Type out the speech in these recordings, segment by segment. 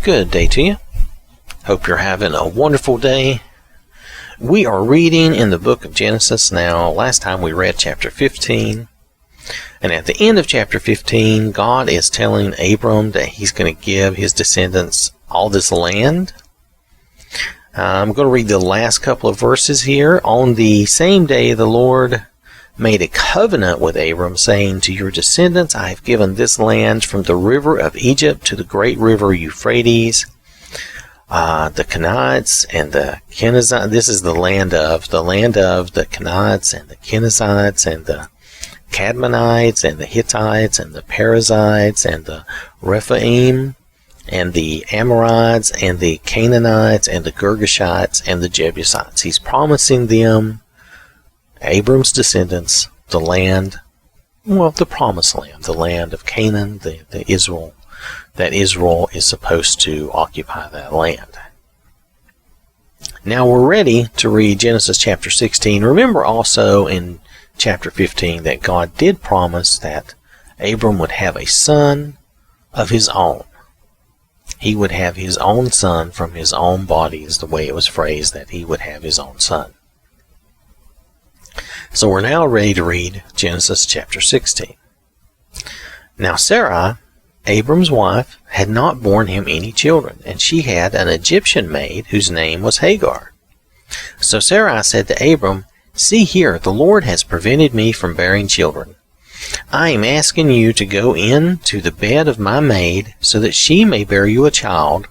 Good day to you. Hope you're having a wonderful day. We are reading in the book of Genesis now. Last time we read chapter 15. And at the end of chapter 15, God is telling Abram that he's going to give his descendants all this land. I'm going to read the last couple of verses here. On the same day, the Lord made a covenant with Abram, saying, "To your descendants I have given this land from the river of Egypt to the great river Euphrates, the Canaanites and the Kenizzites." This is the land of the Canaanites and the Kenizzites and the Cadmonites and the Hittites and the Perizzites and the Rephaim and the Amorites and the Canaanites and the Girgashites and the Jebusites. He's promising them, Abram's descendants, the land, the promised land, the land of Canaan, the Israel, that Israel is supposed to occupy that land. Now we're ready to read Genesis chapter 16. Remember also in chapter 15 that God did promise that Abram would have a son of his own. He would have his own son from his own body, is the way it was phrased, that he would have his own son. So we're now ready to read Genesis chapter 16. Now Sarai, Abram's wife, had not borne him any children, and she had an Egyptian maid whose name was Hagar. So Sarai said to Abram, "See here, the Lord has prevented me from bearing children. I am asking you to go in to the bed of my maid so that she may bear you a child.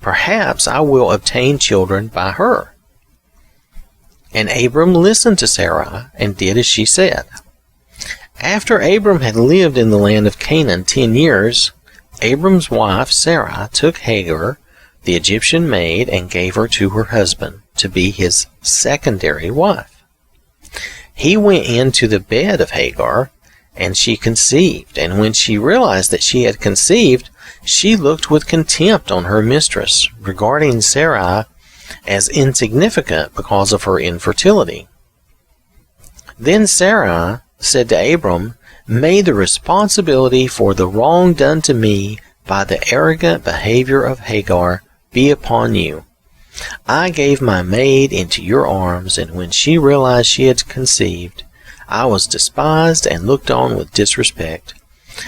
Perhaps I will obtain children by her." And Abram listened to Sarai and did as she said. After Abram had lived in the land of Canaan 10 years, Abram's wife Sarai took Hagar, the Egyptian maid, and gave her to her husband to be his secondary wife. He went into the bed of Hagar, and she conceived. And when she realized that she had conceived, she looked with contempt on her mistress, regarding Sarai as insignificant because of her infertility. Then Sarai said to Abram, "May the responsibility for the wrong done to me by the arrogant behavior of Hagar be upon you. I gave my maid into your arms, and when she realized she had conceived, I was despised and looked on with disrespect.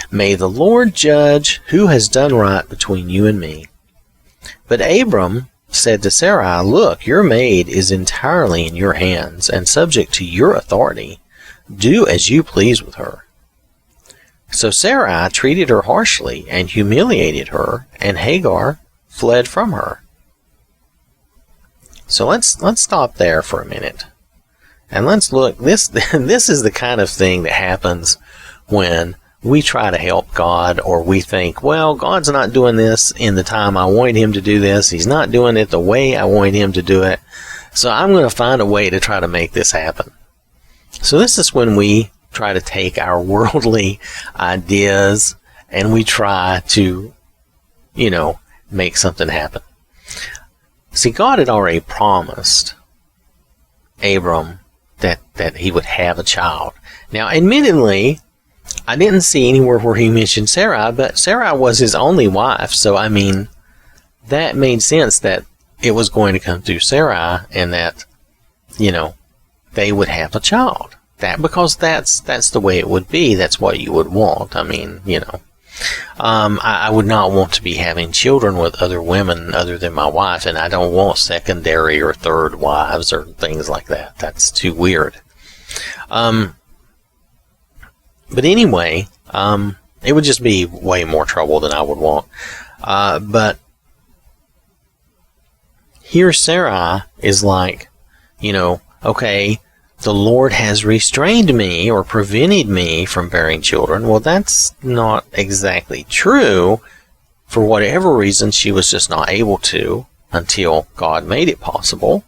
May the Lord judge who has done right between you and me." But Abram said to Sarai, "Look, your maid is entirely in your hands and subject to your authority. Do as you please with her." So Sarai treated her harshly and humiliated her, and Hagar fled from her. So let's stop there for a minute. And let's look, this is the kind of thing that happens when we try to help God, or we think, well, God's not doing this in the time I wanted him to do this. He's not doing it the way I wanted him to do it. So I'm going to find a way to try to make this happen. So this is when we try to take our worldly ideas and we try to, make something happen. See, God had already promised Abram that he would have a child. Now, admittedly, I didn't see anywhere where he mentioned Sarai, but Sarai was his only wife, so that made sense that it was going to come through Sarai, and that, they would have a child. Because that's the way it would be. That's what you would want. I would not want to be having children with other women other than my wife, and I don't want secondary or third wives or things like that. That's too weird. But anyway, it would just be way more trouble than I would want. But here Sarai is like, okay, the Lord has restrained me or prevented me from bearing children. Well, that's not exactly true. For whatever reason, she was just not able to until God made it possible.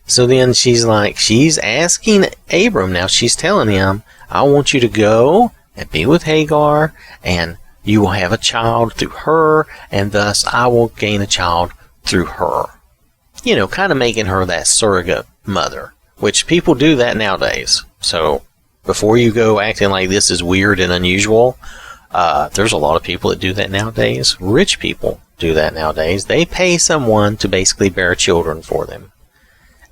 So then she's asking Abram, now she's telling him, I want you to go and be with Hagar, and you will have a child through her, and thus I will gain a child through her. Kind of making her that surrogate mother, which people do that nowadays. So before you go acting like this is weird and unusual, There's a lot of people that do that nowadays. Rich people do that nowadays. They pay someone to basically bear children for them.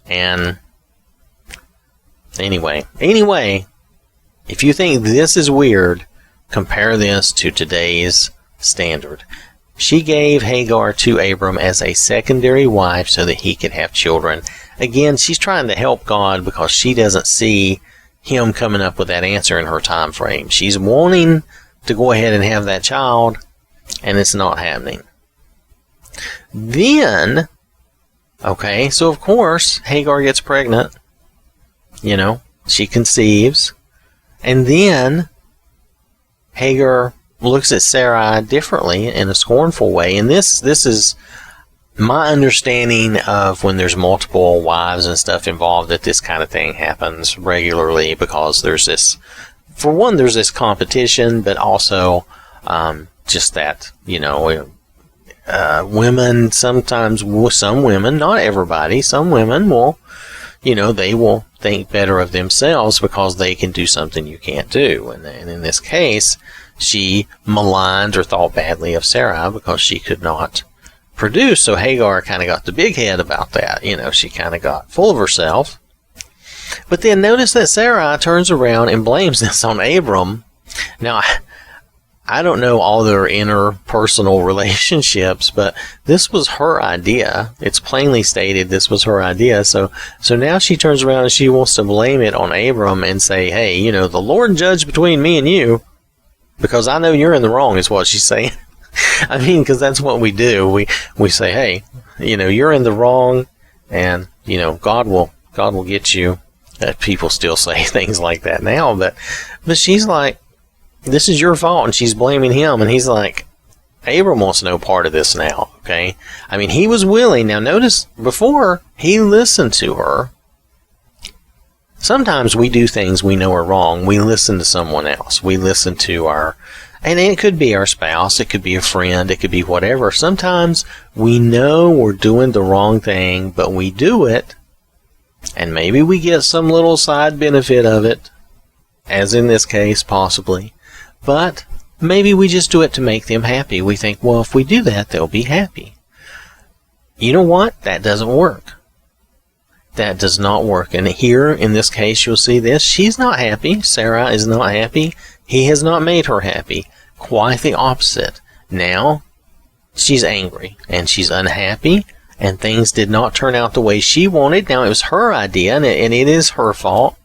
And anyway, if you think this is weird, compare this to today's standard. She gave Hagar to Abram as a secondary wife so that he could have children. Again, she's trying to help God because she doesn't see him coming up with that answer in her time frame. She's wanting to go ahead and have that child, and it's not happening. Then, okay, so of course, Hagar gets pregnant. She conceives. And then Hagar looks at Sarai differently in a scornful way. And this is my understanding of when there's multiple wives and stuff involved, that this kind of thing happens regularly, because there's this, for one, there's this competition, but also just that, women sometimes, some women, not everybody, some women will, they will think better of themselves because they can do something you can't do. And in this case, she maligned or thought badly of Sarai because she could not produce. So Hagar kind of got the big head about that. She kind of got full of herself. But then notice that Sarai turns around and blames this on Abram. Now, I don't know all their interpersonal relationships, but this was her idea. It's plainly stated this was her idea. So now she turns around and she wants to blame it on Abram and say, hey, the Lord judged between me and you because I know you're in the wrong, is what she's saying. I mean, because that's what we do. We say, hey, you're in the wrong, and, God will get you. People still say things like that now, but she's like, this is your fault, and she's blaming him, and he's like, Abram wants no part of this now, okay? I mean, he was willing. Now, notice, before, he listened to her. Sometimes we do things we know are wrong. We listen to someone else. We listen to and it could be our spouse, it could be a friend, it could be whatever. Sometimes we know we're doing the wrong thing, but we do it, and maybe we get some little side benefit of it, as in this case, possibly. But maybe we just do it to make them happy. We think, well, if we do that, they'll be happy. You know what? That doesn't work. That does not work. And here, in this case, you'll see this. She's not happy. Sarah is not happy. He has not made her happy. Quite the opposite. Now, she's angry, and she's unhappy, and things did not turn out the way she wanted. Now, it was her idea, and it is her fault.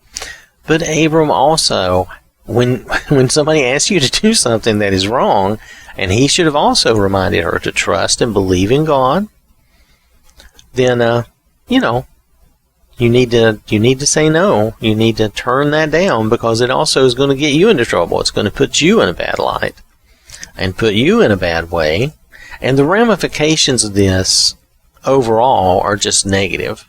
But Abram also, when somebody asks you to do something that is wrong, and he should have also reminded her to trust and believe in God, then, you need to say no. You need to turn that down, because it also is going to get you into trouble. It's going to put you in a bad light and put you in a bad way. And the ramifications of this overall are just negative.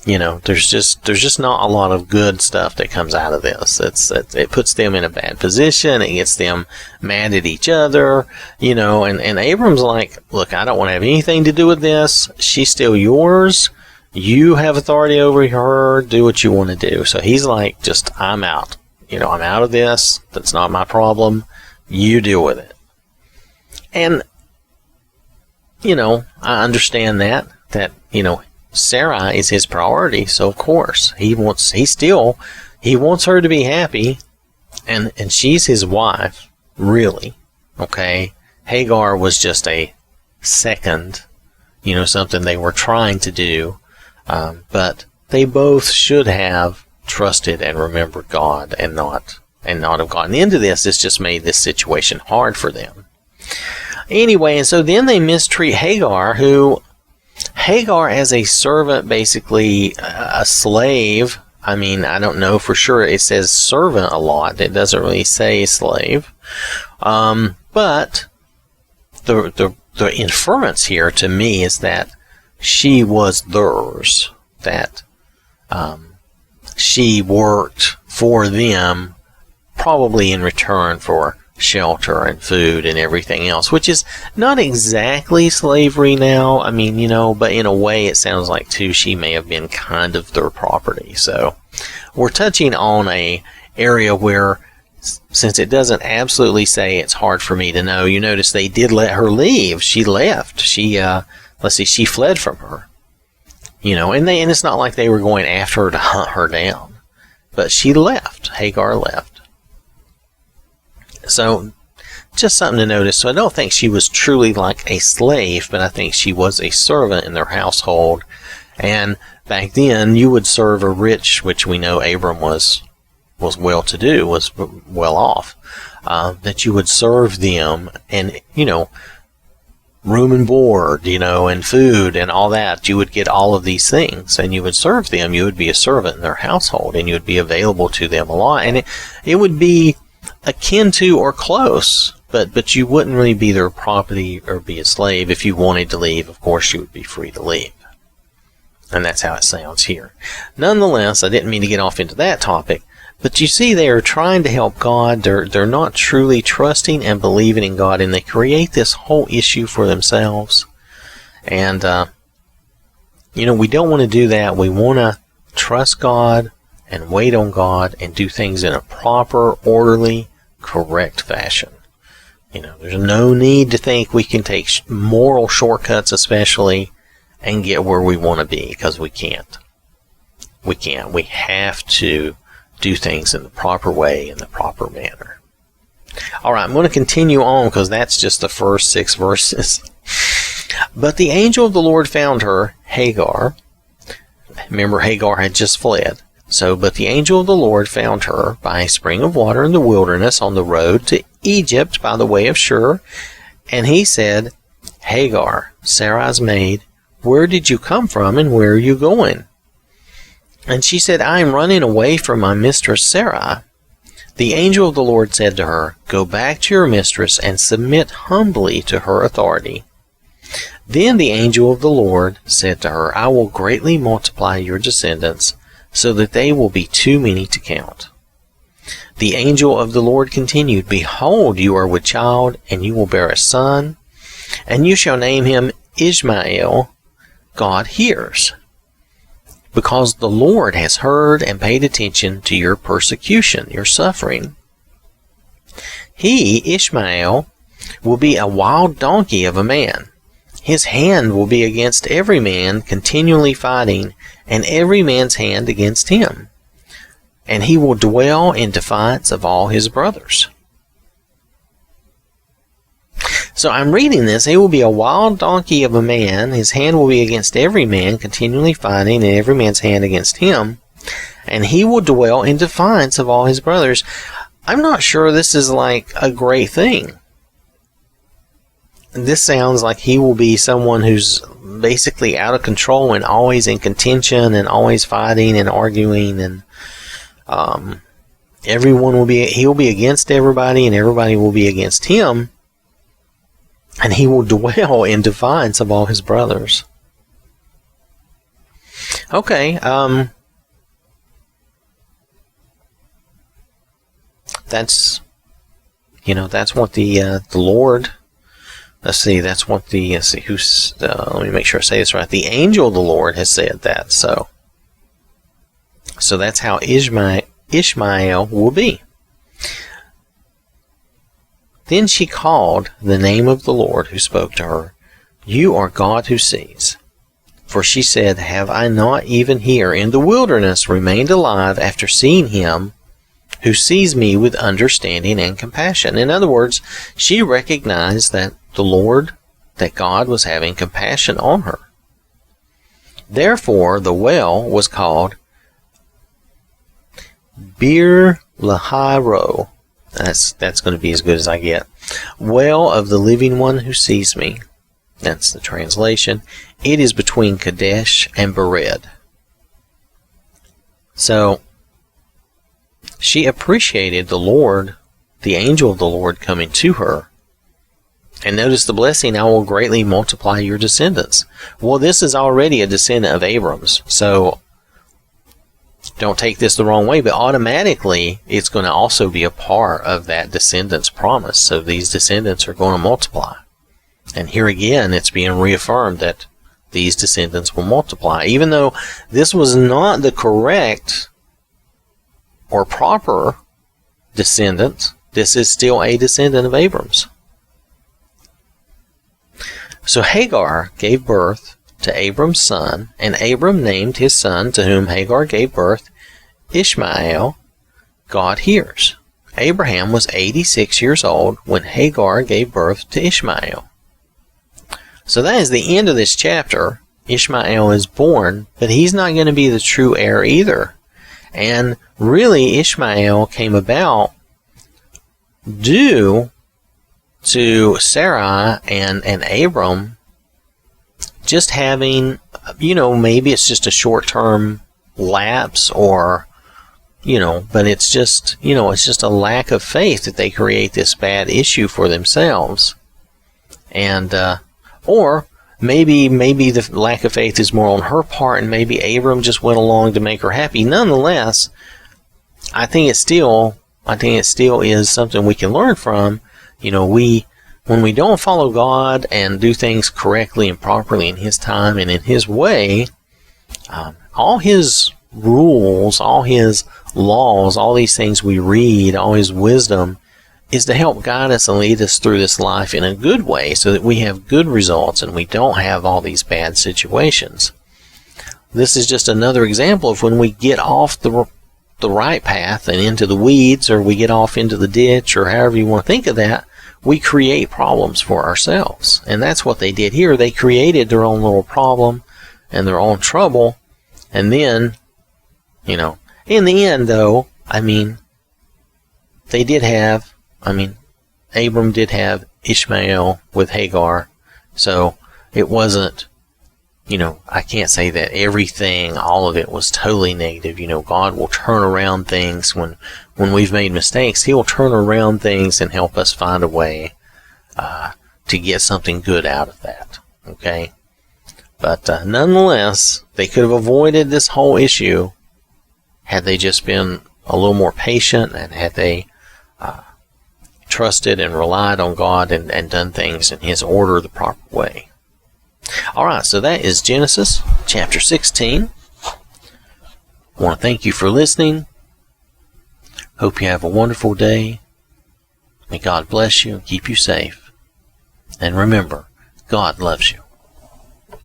There's just not a lot of good stuff that comes out of this. It puts them in a bad position. It gets them mad at each other, and Abram's like, look, I don't want to have anything to do with this. She's still yours. You have authority over her. Do what you want to do. So he's like, I'm out. I'm out of this. That's not my problem. You deal with it. And, I understand that, Sarai is his priority. So of course he wants her to be happy, and she's his wife, really. Okay. Hagar was just a second, something they were trying to do. But they both should have trusted and remembered God and not have gotten into this. It's just made this situation hard for them. Anyway, and so then they mistreat Hagar as a servant, basically a slave. I mean, I don't know for sure. It says servant a lot. It doesn't really say slave. But the inference here to me is that she was theirs, that she worked for them, probably in return for shelter and food and everything else, which is not exactly slavery now. I mean, but in a way it sounds like too she may have been kind of their property. So we're touching on a area where since it doesn't absolutely say it's hard for me to know, you notice they did let her leave. She left. She fled from her. And it's not like they were going after her to hunt her down. But she left. Hagar left. So, just something to notice. So I don't think she was truly like a slave, but I think she was a servant in their household. And back then, you would serve a rich, which we know Abram was well-to-do, was well off, that you would serve them and, room and board, and food and all that. You would get all of these things and you would serve them. You would be a servant in their household and you would be available to them a lot. And it would be akin to or close, but you wouldn't really be their property or be a slave. If you wanted to leave, of course, you would be free to leave. And that's how it sounds here. Nonetheless, I didn't mean to get off into that topic, but you see they are trying to help God. They're not truly trusting and believing in God, and they create this whole issue for themselves. And, we don't want to do that. We want to trust God and wait on God and do things in a proper, orderly, correct fashion. There's no need to think we can take moral shortcuts, especially, and get where we want to be, because we can't. We can't. We have to do things in the proper way, in the proper manner. All right, I'm going to continue on because that's just the first 6 verses. But the angel of the Lord found her, Hagar. Remember, Hagar had just fled. But the angel of the Lord found her by a spring of water in the wilderness on the road to Egypt by the way of Shur. And he said, Hagar, Sarai's maid, where did you come from and where are you going? And she said, I am running away from my mistress Sarai. The angel of the Lord said to her, go back to your mistress and submit humbly to her authority. Then the angel of the Lord said to her, I will greatly multiply your descendants, so that they will be too many to count. The angel of the Lord continued, behold, you are with child, and you will bear a son, and you shall name him Ishmael. God hears, because the Lord has heard and paid attention to your persecution, your suffering. He, Ishmael, will be a wild donkey of a man. His hand will be against every man, continually fighting, and every man's hand against him. And he will dwell in defiance of all his brothers. So I'm reading this. He will be a wild donkey of a man. His hand will be against every man, continually fighting, and every man's hand against him. And he will dwell in defiance of all his brothers. I'm not sure this is like a great thing. This sounds like he will be someone who's basically out of control and always in contention and always fighting and arguing, and he'll be against everybody and everybody will be against him, and he will dwell in defiance of all his brothers. Okay, that's what the Lord. Let's see, that's what let me make sure I say this right. The angel of the Lord has said that, so that's how Ishmael will be. Then she called the name of the Lord who spoke to her, you are God who sees. For she said, have I not even here in the wilderness remained alive after seeing him who sees me with understanding and compassion? In other words, she recognized that that God was having compassion on her. Therefore, the well was called Bir Lahai-Roi. That's going to be as good as I get. Well of the living one who sees me. That's the translation. It is between Kadesh and Bered. So, she appreciated the Lord, the angel of the Lord, coming to her. And notice the blessing, I will greatly multiply your descendants. Well, this is already a descendant of Abram's, so don't take this the wrong way, but automatically it's going to also be a part of that descendant's promise. So these descendants are going to multiply. And here again, it's being reaffirmed that these descendants will multiply. Even though this was not the correct or proper descendants, this is still a descendant of Abram's. So Hagar gave birth to Abram's son, and Abram named his son to whom Hagar gave birth Ishmael. God hears. Abraham was 86 years old when Hagar gave birth to Ishmael. So that is the end of this chapter. Ishmael is born, but he's not going to be the true heir either. And really, Ishmael came about due to Sarai and Abram just having, maybe it's just a short-term lapse, or, but it's just, it's just a lack of faith that they create this bad issue for themselves. And, or maybe the lack of faith is more on her part, and maybe Abram just went along to make her happy. Nonetheless, I think it still is something we can learn from. When we don't follow God and do things correctly and properly in His time and in His way, all His rules, all His laws, all these things we read, all His wisdom is to help guide us and lead us through this life in a good way so that we have good results and we don't have all these bad situations. This is just another example of when we get off the right path and into the weeds, or we get off into the ditch, or however you want to think of that, we create problems for ourselves. And that's what they did here. They created their own little problem and their own trouble. And then, in the end, though, Abram did have Ishmael with Hagar. So it wasn't, I can't say that everything, all of it was totally negative. God will turn around things when we've made mistakes. He'll turn around things and help us find a way to get something good out of that. Okay? But nonetheless, they could have avoided this whole issue had they just been a little more patient, and had they trusted and relied on God and done things in His order the proper way. Alright, so that is Genesis chapter 16. I want to thank you for listening. Hope you have a wonderful day. May God bless you and keep you safe. And remember, God loves you.